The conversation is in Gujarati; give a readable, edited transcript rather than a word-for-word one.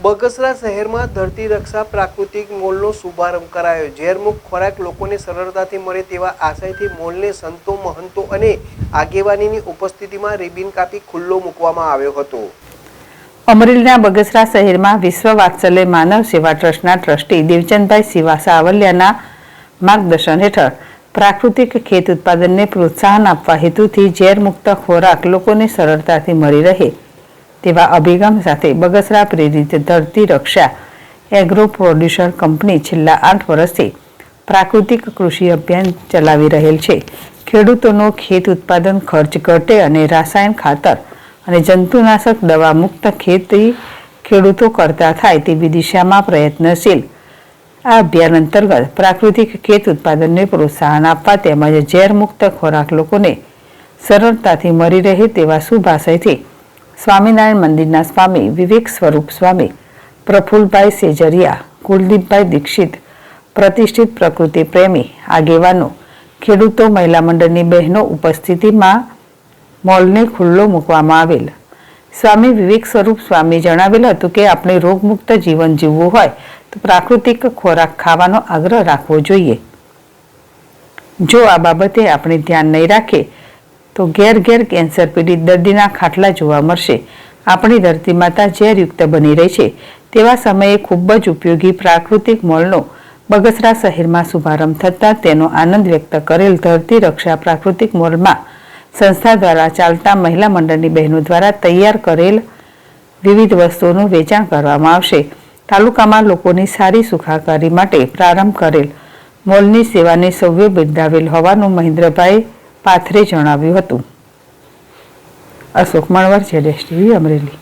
બગસરા શહેરમાં ધરતી રક્ષા પ્રાકૃતિક મોલનો શુભારંભ કરાયો। ઝેરમુક્ત ખોરાક લોકોને સરળતાથી મળે તેવા આશયથી મોલને સંતો મહંતો અને આગેવાનીની ઉપસ્થિતિમાં રિબિન કાપી ખુલ્લો મૂકવામાં આવ્યો હતો। અમરેલીના બગસરા શહેરમાં વિશ્વ વાત્સલ્ય માનવ સેવા ટ્રસ્ટના ટ્રસ્ટી દેવચંદભાઈ સિવા સાવલિયાના માર્ગદર્શન હેઠળ પ્રાકૃતિક ખેત ઉત્પાદનને પ્રોત્સાહન આપવા હેતુથી ઝેરમુક્ત ખોરાક લોકોને સરળતાથી મળી રહે તેવા અભિગમ સાથે બગસરા પ્રેરિત ધરતી રક્ષા એગ્રો પ્રોડ્યુસર કંપની છેલ્લા 8 વર્ષથી પ્રાકૃતિક કૃષિ અભિયાન ચલાવી રહેલ છે। ખેડૂતોનો ખેત ઉત્પાદન ખર્ચ ઘટે અને રાસાયણ ખાતર અને જંતુનાશક દવા મુક્ત ખેતી ખેડૂતો કરતા થાય તેવી દિશામાં પ્રયત્નશીલ આ અભિયાન અંતર્ગત પ્રાકૃતિક ખેત ઉત્પાદનને પ્રોત્સાહન આપવા તેમજ ઝેરમુક્ત ખોરાક લોકોને સરળતાથી મળી રહે તેવા શુભ આશયથી સ્વામિનારાયણ મંદિરના સ્વામી વિવેક સ્વરૂપ સ્વામી, પ્રફુલભાઈ સેજરિયા, કુલદીપભાઈ દીક્ષિત, પ્રતિષ્ઠિત પ્રકૃતિ પ્રેમી આગેવાનો, ખેડૂતો, મહિલા મંડળની બહેનો ઉપસ્થિતિમાં મોલને ખુલ્લો મૂકવામાં આવેલ। સ્વામી વિવેક સ્વરૂપ સ્વામી જણાવેલ હતું કે આપણે રોગમુક્ત જીવન જીવવું હોય તો પ્રાકૃતિક ખોરાક ખાવાનો આગ્રહ રાખવો જોઈએ। જો આ બાબતે આપણે ધ્યાન નહીં રાખીએ તો ઘેર ઘેર કેન્સર પીડિત દર્દીના ખાટલા જોવા મળશે। આપણી ધરતી માતા ઝેરયુક્ત બની રહી છે તેવા સમયે ખૂબ જ ઉપયોગી પ્રાકૃતિક મોલનો બગસરા શહેરમાં શુભારંભ થતાં તેનો આનંદ વ્યક્ત કરેલ ધરતી રક્ષા પ્રાકૃતિક મોલમાં સંસ્થા દ્વારા ચાલતા મહિલા મંડળની બહેનો દ્વારા તૈયાર કરેલ વિવિધ વસ્તુઓનું વેચાણ કરવામાં આવશે। તાલુકામાં લોકોની સારી સુખાકારી માટે પ્રારંભ કરેલ મોલની સેવાને સૌએ બિરદાવેલ હોવાનું મહેન્દ્રભાઈ પાથરે જણાવ્યું હતું। અશોક મણવર, ZSTV, અમરેલી।